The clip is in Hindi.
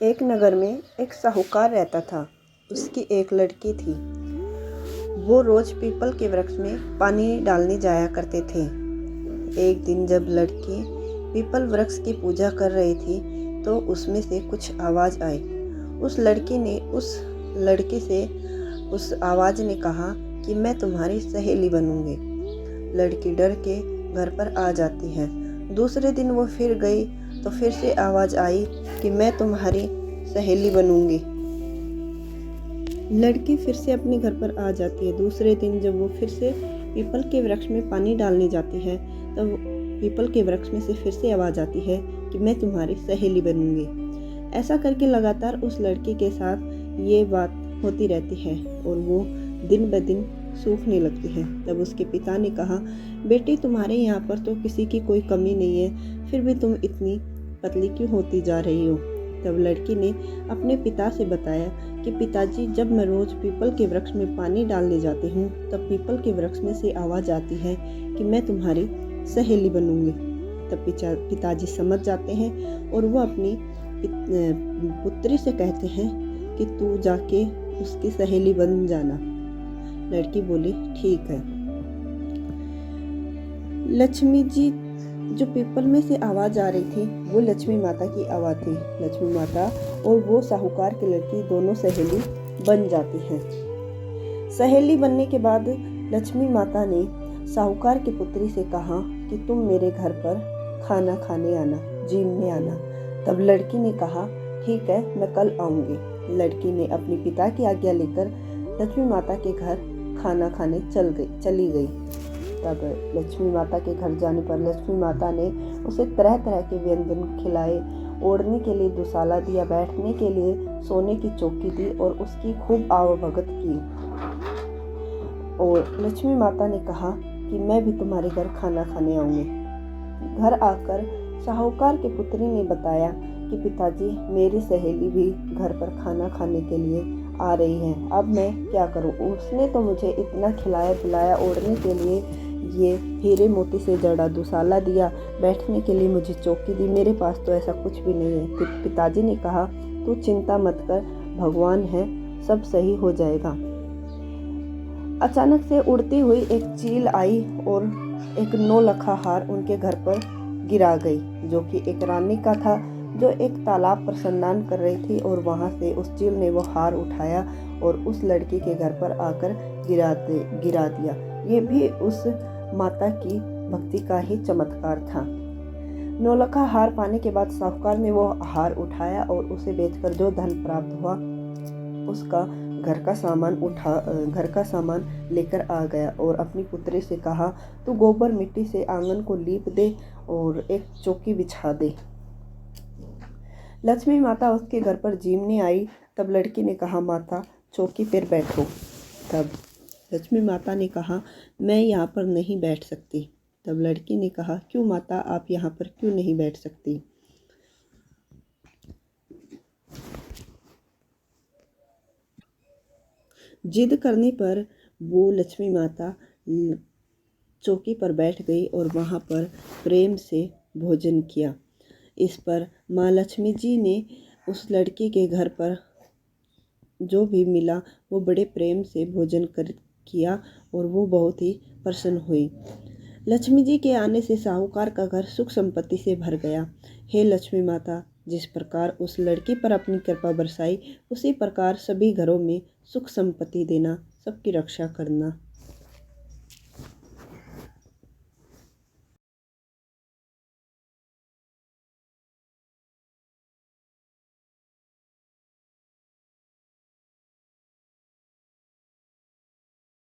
एक नगर में एक साहूकार रहता था। उसकी एक लड़की थी। वो रोज पीपल के वृक्ष में पानी डालने जाया करते थे। एक दिन जब लड़की पीपल वृक्ष की पूजा कर रही थी तो उसमें से कुछ आवाज़ आई। उस लड़की ने उस लड़के से उस आवाज़ ने कहा कि मैं तुम्हारी सहेली बनूंगी। लड़की डर के घर पर आ जाती है। दूसरे दिन वो फिर गई तो फिर से आवाज़ आई कि मैं तुम्हारी सहेली बनूंगी। लड़की फिर से अपने घर पर आ जाती है। दूसरे दिन जब वो फिर से पीपल के वृक्ष में पानी डालने जाती है तब पीपल के वृक्ष में से फिर से आवाज़ आती है कि मैं तुम्हारी सहेली बनूंगी। ऐसा करके लगातार उस लड़की के साथ ये बात होती रहती है और वो दिन ब दिन सूखने लगती है। तब उसके पिता ने कहा, बेटी तुम्हारे यहाँ पर तो किसी की कोई कमी नहीं है, फिर भी तुम इतनी पतली क्यों होती जा रही हो। तब लड़की ने अपने पिता से बताया कि पिताजी, जब मैं रोज पीपल के वृक्ष में पानी डालने जाती हूँ तब पीपल के वृक्ष में से आवाज़ आती है कि मैं तुम्हारी सहेली बनूंगी। तब पिताजी समझ जाते हैं और वो अपनी पुत्री से कहते हैं कि तू जाके उसकी सहेली बन जाना। लड़की बोली, ठीक है। लक्ष्मी जी जो पीपल में से आवाज़ आ रही थी वो लक्ष्मी माता की आवाज़ थी। लक्ष्मी माता और वो साहूकार की लड़की दोनों सहेली बन जाती हैं। सहेली बनने के बाद लक्ष्मी माता ने साहूकार की पुत्री से कहा कि तुम मेरे घर पर खाना खाने आना, जीमने आना। तब लड़की ने कहा, ठीक है, मैं कल आऊँगी। लड़की ने अपने पिता की आज्ञा लेकर लक्ष्मी माता के घर खाना खाने चली गई। तब लक्ष्मी माता के घर जाने पर लक्ष्मी माता ने उसे तरह तरह के व्यंजन खिलाए, ओढ़ने के लिए दुसाला दिया, बैठने के लिए सोने की चौकी दी और उसकी खूब आवभगत की। और लक्ष्मी माता ने कहा कि मैं भी तुम्हारे घर खाना खाने आऊँगी। घर आकर साहूकार की पुत्री ने बताया कि पिताजी, मेरी सहेली भी घर पर खाना खाने के लिए आ रही है, अब मैं क्या करूं। उसने तो मुझे इतना खिलाया पिलाया, ओढ़ने के लिए ये हीरे मोती से जड़ा दुसाला दिया, बैठने के लिए मुझे चौकी दी, मेरे पास तो ऐसा कुछ भी नहीं है। पिताजी ने कहा, तू चिंता मत कर, भगवान है, सब सही हो जाएगा। अचानक से उड़ती हुई एक चील आई और एक 9 लखा हार उनके घर पर गिरा गई, जो कि एक रानी का था जो एक तालाब पर स्नान कर रही थी। और वहां से उस चील ने वो हार उठाया और उस लड़की के घर पर आकर गिरा दिया। ये भी उस माता की भक्ति का ही चमत्कार था। 9 लखा हार पाने के बाद साहूकार ने वो हार उठाया और उसे बेचकर जो धन प्राप्त हुआ उसका घर का सामान लेकर आ गया और अपनी पुत्री से कहा, तू गोबर मिट्टी से आंगन को लीप दे और एक चौकी बिछा दे। लक्ष्मी माता उसके घर पर जीमने आई। तब लड़की ने कहा, माता चौकी पर बैठो। तब लक्ष्मी माता ने कहा, मैं यहाँ पर नहीं बैठ सकती। तब लड़की ने कहा, क्यों माता, आप यहाँ पर क्यों नहीं बैठ सकती। जिद करने पर वो लक्ष्मी माता चौकी पर बैठ गई और वहाँ पर प्रेम से भोजन किया। इस पर माँ लक्ष्मी जी ने उस लड़की के घर पर जो भी मिला वो बड़े प्रेम से भोजन किया और वो बहुत ही प्रसन्न हुई। लक्ष्मी जी के आने से साहूकार का घर सुख संपत्ति से भर गया। हे लक्ष्मी माता, जिस प्रकार उस लड़की पर अपनी कृपा बरसाई, उसी प्रकार सभी घरों में सुख संपत्ति देना, सबकी रक्षा करना।